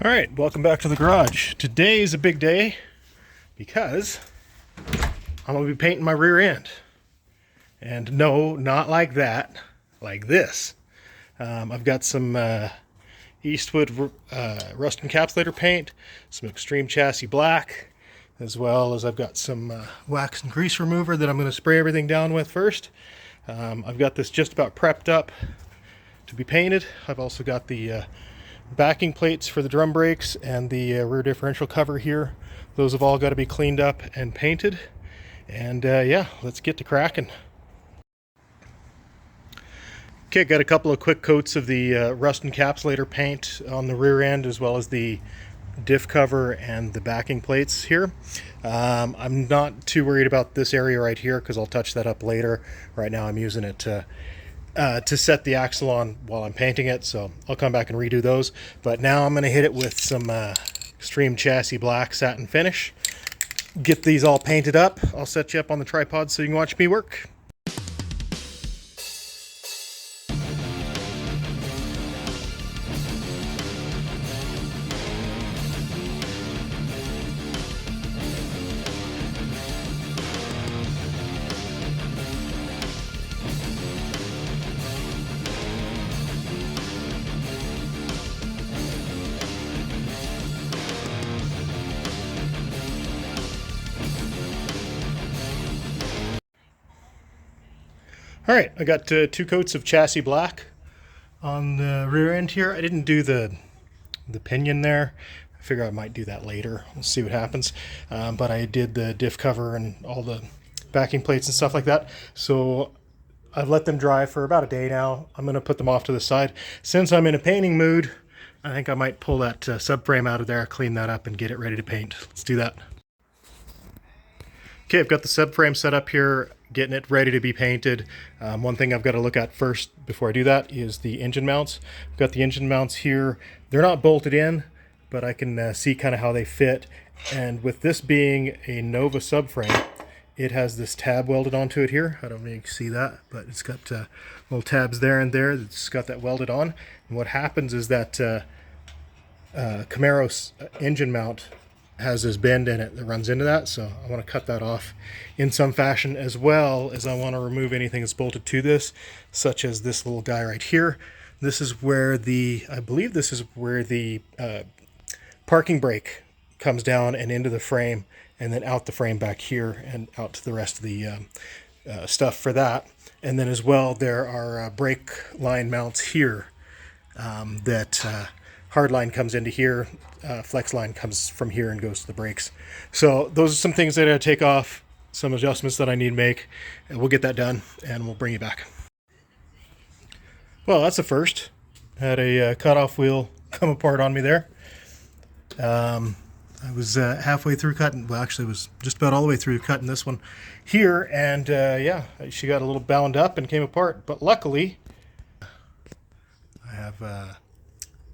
All right, welcome back to the garage. Today is a big day because I'm going to be painting my rear end. And no, not like that, like this. I've got some Eastwood rust encapsulator paint, some extreme chassis black, as well as I've got some wax and grease remover that I'm going to spray everything down with first. I've got this just about prepped up to be painted. I've also got the backing plates for the drum brakes and the rear differential cover here. Those have all got to be cleaned up and painted. And yeah, let's get to cracking. Okay, got a couple of quick coats of the rust encapsulator paint on the rear end, as well as the diff cover and the backing plates here. I'm not too worried about this area right here because I'll touch that up later. Right now I'm using it to set the axle on while I'm painting it, so I'll come back and redo those. But now I'm going to hit it with some extreme chassis black satin finish. Get these all painted up. I'll set you up on the tripod so you can watch me work. All right, I got 2 coats of chassis black on the rear end here. I didn't do the pinion there. I figure I might do that later. We'll see what happens. But I did the diff cover and all the backing plates and stuff like that. So I've let them dry for about a day now. I'm going to put them off to the side. Since I'm in a painting mood, I think I might pull that subframe out of there, clean that up, and get it ready to paint. Let's do that. Okay, I've got the subframe set up here, getting it ready to be painted. One thing I've got to look at first before I do that is the engine mounts. I've got the engine mounts here. They're not bolted in, but I can see kind of how they fit. And with this being a Nova subframe, it has this tab welded onto it here. I don't know if you can see that, but it's got little tabs there and there. It's got that welded on. And what happens is that Camaro's engine mount has this bend in it that runs into that, so I want to cut that off in some fashion, as well as I want to remove anything that's bolted to this, such as this little guy right here. This is where I believe this is where the parking brake comes down and into the frame, and then out the frame back here and out to the rest of the stuff for that. And then as well, there are brake line mounts here that hard line comes into here, flex line comes from here and goes to the brakes. So those are some things that I gotta take off, some adjustments that I need to make, and we'll get that done and we'll bring you back. Well, that's the first. Had a cutoff wheel come apart on me there. I was halfway through cutting, well actually was just about all the way through cutting this one here, and yeah, she got a little bound up and came apart, but luckily I have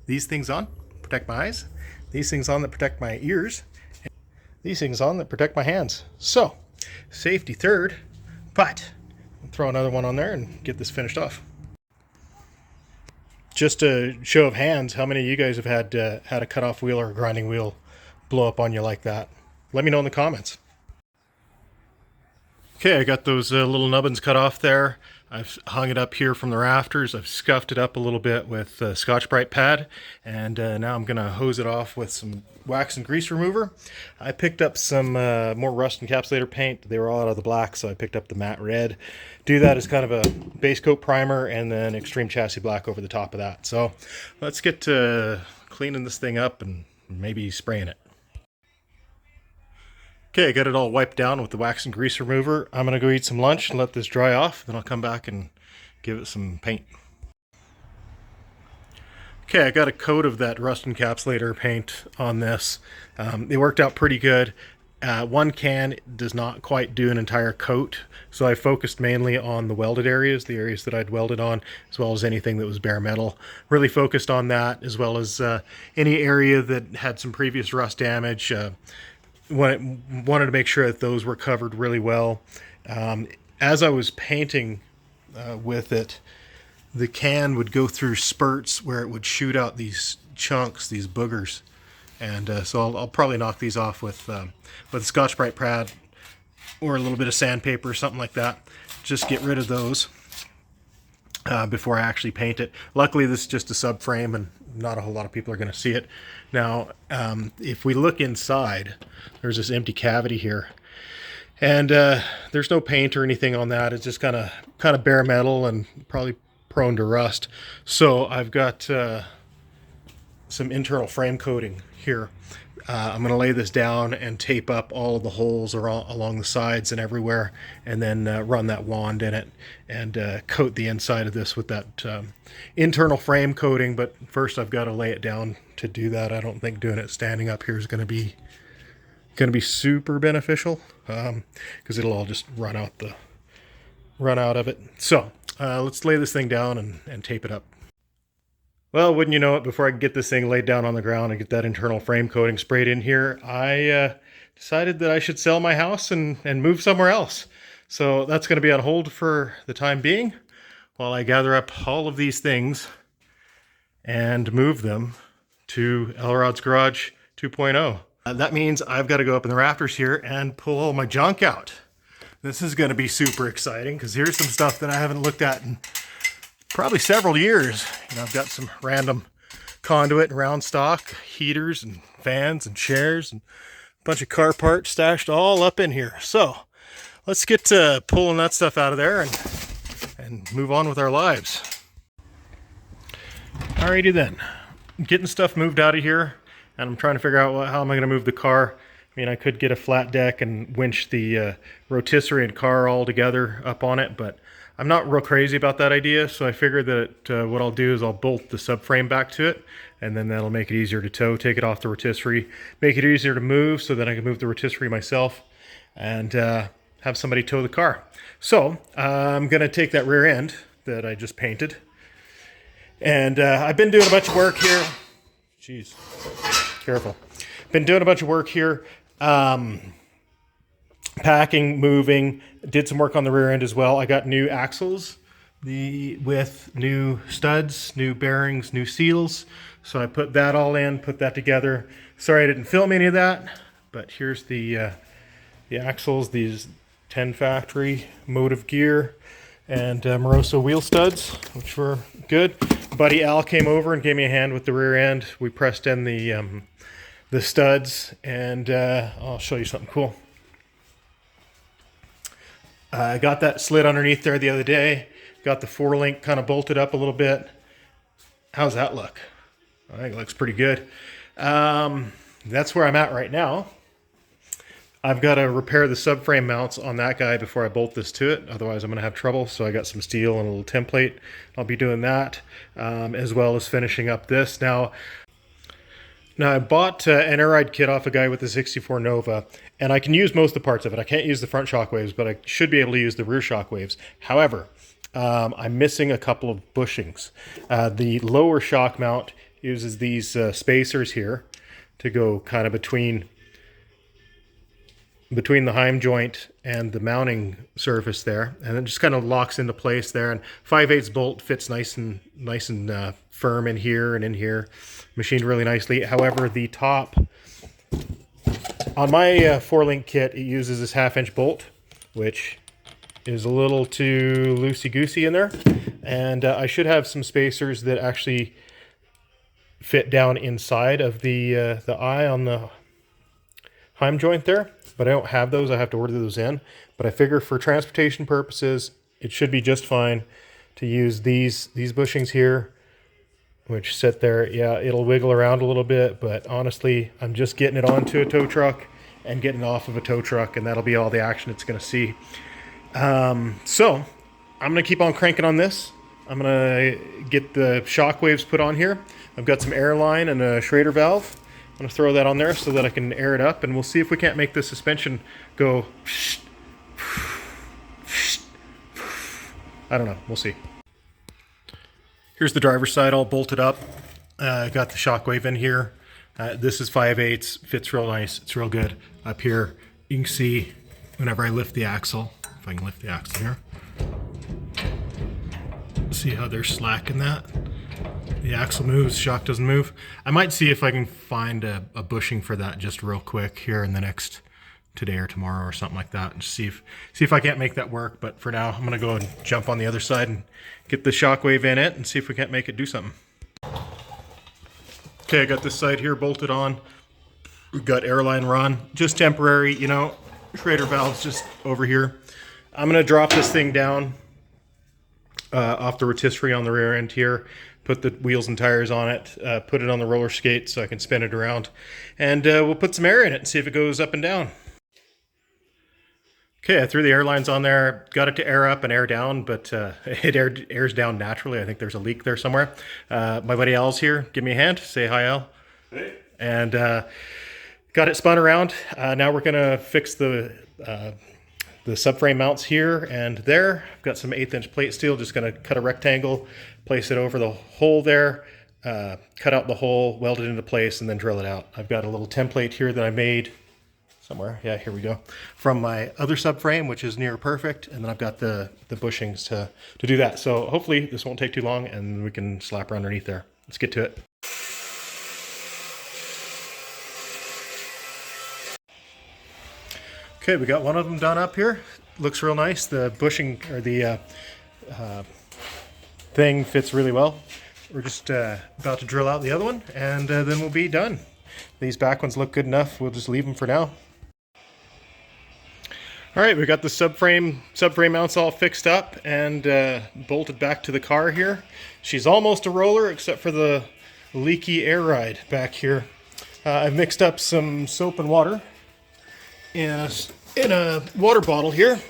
these things on, protect my eyes, these things on that protect my ears, and these things on that protect my hands. So, safety third, but I'll throw another one on there and get this finished off. Just a show of hands, how many of you guys have had a cutoff wheel or a grinding wheel blow up on you like that? Let me know in the comments. Okay, I got those little nubbins cut off there. I've hung it up here from the rafters. I've scuffed it up a little bit with Scotch-Brite pad, and now I'm going to hose it off with some wax and grease remover. I picked up some more rust encapsulator paint. They were all out of the black, so I picked up the matte red. Do that as kind of a base coat primer, and then extreme chassis black over the top of that. So let's get to cleaning this thing up and maybe spraying it. Okay, I got it all wiped down with the wax and grease remover. I'm going to go eat some lunch and let this dry off. Then I'll come back and give it some paint. Okay, I got a coat of that rust encapsulator paint on this. It worked out pretty good. One can does not quite do an entire coat, so I focused mainly on the welded areas, the areas that I'd welded on, as well as anything that was bare metal. Really focused on that, as well as any area that had some previous rust damage. Wanted to make sure that those were covered really well. As I was painting with it, the can would go through spurts where it would shoot out these chunks, these boogers And so I'll probably knock these off with a Scotch-Brite pad or a little bit of sandpaper or something like that. Just get rid of those before I actually paint it. Luckily, this is just a subframe and not a whole lot of people are going to see it. Now, if we look inside, there's this empty cavity here. And there's no paint or anything on that. It's just kind of bare metal and probably prone to rust. So I've got some internal frame coating here. I'm going to lay this down and tape up all of the holes along the sides and everywhere, and then run that wand in it and coat the inside of this with that internal frame coating. But first I've got to lay it down to do that. I don't think doing it standing up here is going to be super beneficial, because it'll all just run out of it. So let's lay this thing down and tape it up. Well, wouldn't you know it, before I can get this thing laid down on the ground and get that internal frame coating sprayed in here, I decided that I should sell my house and move somewhere else. So that's going to be on hold for the time being while I gather up all of these things and move them to Elrod's Garage 2.0. That means I've got to go up in the rafters here and pull all my junk out. This is going to be super exciting, because here's some stuff that I haven't looked at in probably several years. You know, I've got some random conduit and round stock, heaters and fans and chairs and a bunch of car parts stashed all up in here. So let's get to pulling that stuff out of there and move on with our lives. Alrighty then, getting stuff moved out of here, and I'm trying to figure out how am I going to move the car. I mean, I could get a flat deck and winch the rotisserie and car all together up on it, but I'm not real crazy about that idea. So I figured that what I'll do is I'll bolt the subframe back to it, and then that'll make it easier to tow, take it off the rotisserie, make it easier to move so that I can move the rotisserie myself and have somebody tow the car. So I'm going to take that rear end that I just painted, and I've been doing a bunch of work here. Jeez, careful. Been doing a bunch of work here. Packing, moving, did some work on the rear end as well. I got new axles with new studs, new bearings, new seals. So I put that all in, put that together. Sorry I didn't film any of that, but here's the axles, these 10 factory motive gear and Moroso wheel studs, which were good. Buddy Al came over and gave me a hand with the rear end. We pressed in the studs, and I'll show you something cool. I got that slid underneath there the other day. Got the 4-link kind of bolted up a little bit. How's that look? I think it looks pretty good. That's where I'm at right now. I've got to repair the subframe mounts on that guy before I bolt this to it. Otherwise, I'm going to have trouble. So I got some steel and a little template. I'll be doing that, as well as finishing up this. Now I bought an air ride kit off a guy with the 64 Nova, and I can use most of the parts of it. I can't use the front shockwaves, but I should be able to use the rear shockwaves. However, I'm missing a couple of bushings. The lower shock mount uses these spacers here to go kind of between the heim joint and the mounting surface there, and it just kind of locks into place there. And 5/8 bolt fits nice and firm in here and in here, machined really nicely. However, the top on my 4-link kit, it uses this 1/2-inch bolt, which is a little too loosey-goosey in there, and I should have some spacers that actually fit down inside of the eye on the heim joint there, but I don't have those. I have to order those in. But I figure for transportation purposes, it should be just fine to use these bushings here, which sit there. Yeah, it'll wiggle around a little bit, but honestly, I'm just getting it onto a tow truck and getting it off of a tow truck, and that'll be all the action it's going to see. So I'm going to keep on cranking on this. I'm going to get the shockwaves put on here. I've got some air line and a Schrader valve. I'm going to throw that on there so that I can air it up, and we'll see if we can't make the suspension go. I don't know. We'll see. Here's the driver's side all bolted up. I got the shockwave in here. This is 5/8, fits real nice. It's real good. Up here, you can see whenever I lift the axle, if I can lift the axle here, see how they're slacking that. The axle moves, shock doesn't move. I might see if I can find a bushing for that just real quick here in the next today or tomorrow or something like that, and see if I can't make that work. But for now, I'm gonna go and jump on the other side and get the shockwave in it and see if we can't make it do something. Okay, I got this side here bolted on. We've got airline run, just temporary, you know, Schrader valves just over here. I'm gonna drop this thing down off the rotisserie on the rear end here, put the wheels and tires on it, put it on the roller skate so I can spin it around, and we'll put some air in it and see if it goes up and down. Okay, I threw the air lines on there, got it to air up and air down, but it airs down naturally. I think there's a leak there somewhere. My buddy Al's here. Give me a hand. Say hi, Al. Hey. And got it spun around. Now we're gonna fix the subframe mounts here and there. I've got some 1/8" plate steel. Just gonna cut a rectangle, place it over the hole there, cut out the hole, weld it into place, and then drill it out. I've got a little template here that I made somewhere. Yeah, here we go. From my other subframe, which is near perfect. And then I've got the bushings to do that. So hopefully this won't take too long and we can slap her underneath there. Let's get to it. Okay, we got one of them done up here. Looks real nice. The bushing, or the thing, fits really well. We're just about to drill out the other one, and then we'll be done. These back ones look good enough. We'll just leave them for now. All right, we got the subframe mounts all fixed up and bolted back to the car here. She's almost a roller, except for the leaky air ride back here. I've mixed up some soap and water in a water bottle here,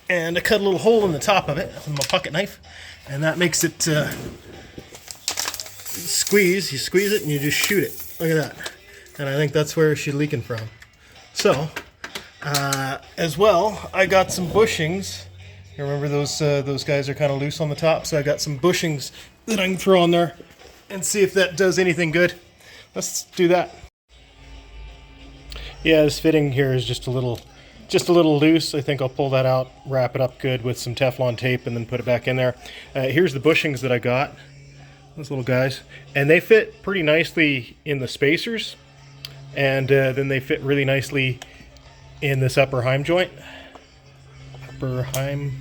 and I cut a little hole in the top of it with my pocket knife, and that makes it squeeze. You squeeze it and you just shoot it. Look at that. And I think that's where she's leaking from. So, as well, I got some bushings. You remember those guys are kind of loose on the top, so I got some bushings that I can throw on there and see if that does anything good. Let's do that. Yeah, this fitting here is just a little loose. I think I'll pull that out, wrap it up good with some Teflon tape, and then put it back in there. Here's the bushings that I got. Those little guys. And they fit pretty nicely in the spacers. And then they fit really nicely in this upper heim joint. Upper heim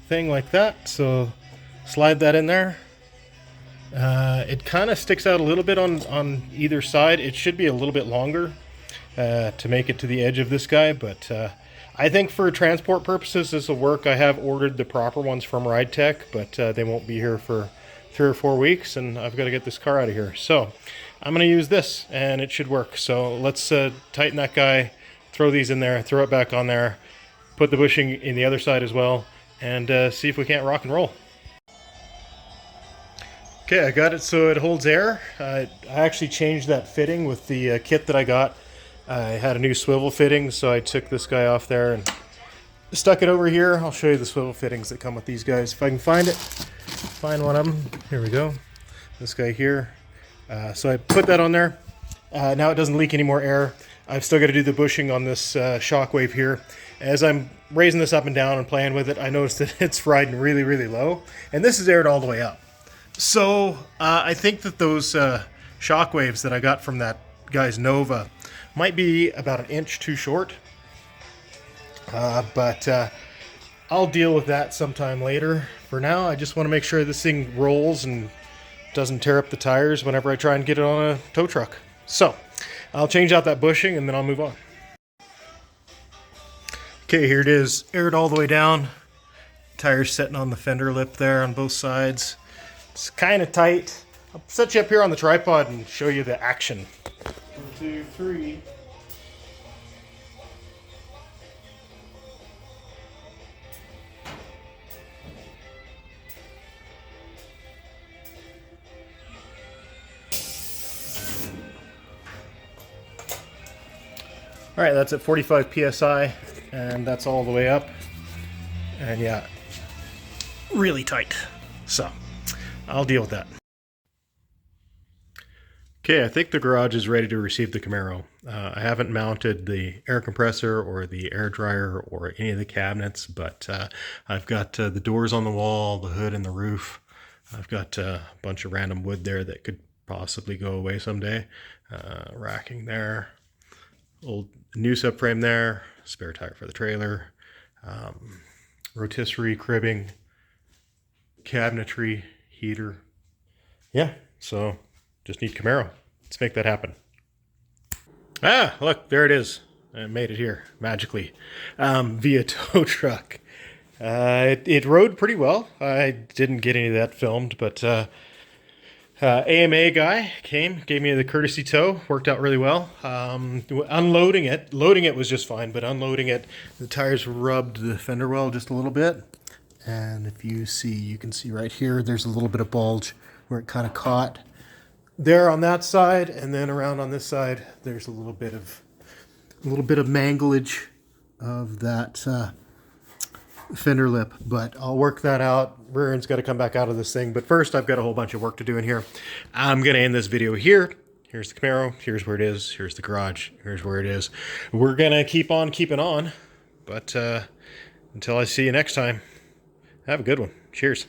thing like that. So slide that in there. It kind of sticks out a little bit on either side. It should be a little bit longer to make it to the edge of this guy. But I think for transport purposes this will work. I have ordered the proper ones from Ride Tech, but they won't be here for 3 or 4 weeks, and I've got to get this car out of here. So I'm going to use this, and it should work. So let's tighten that guy, throw these in there, throw it back on there, put the bushing in the other side as well, and see if we can't rock and roll. Okay, I got it so it holds air. I actually changed that fitting with the kit that I got. I had a new swivel fitting, so I took this guy off there and stuck it over here. I'll show you the swivel fittings that come with these guys if I can find it. Find one of them. Here we go. This guy here. So I put that on there. Now it doesn't leak any more air. I've still got to do the bushing on this shockwave here. As I'm raising this up and down and playing with it, I noticed that it's riding really, really low. And this is aired all the way up. So I think that those shockwaves that I got from that guy's Nova might be about 1 inch too short. But I'll deal with that sometime later. For now, I just want to make sure this thing rolls and doesn't tear up the tires whenever I try and get it on a tow truck. So I'll change out that bushing and then I'll move on. Okay, here it is, aired all the way down. Tires sitting on the fender lip there on both sides. It's kind of tight. I'll set you up here on the tripod and show you the action. 1, 2, 3. All right, that's at 45 PSI, and that's all the way up. And yeah, really tight. So I'll deal with that. Okay, I think the garage is ready to receive the Camaro. I haven't mounted the air compressor or the air dryer or any of the cabinets, but I've got the doors on the wall, the hood and the roof. I've got a bunch of random wood there that could possibly go away someday. Racking there, old new subframe there, spare tire for the trailer, rotisserie cribbing, cabinetry, heater. Yeah, so just need Camaro. Let's make that happen. Ah, look, there it is. I made it here magically via tow truck. It rode pretty well. I didn't get any of that filmed, but AMA guy came, gave me the courtesy tow, worked out really well. Unloading it, loading it was just fine, but unloading it, the tires rubbed the fender well just a little bit. And if you see, you can see right here, there's a little bit of bulge where it kind of caught there on that side, and then around on this side, there's a little bit of manglage of that fender lip, but I'll work that out. Rear end's got to come back out of this thing, but first I've got a whole bunch of work to do in here. I'm gonna end this video here. Here's the Camaro, here's where it is, here's the garage, here's where it is. We're gonna keep on keeping on, but until I see you next time, have a good one. Cheers.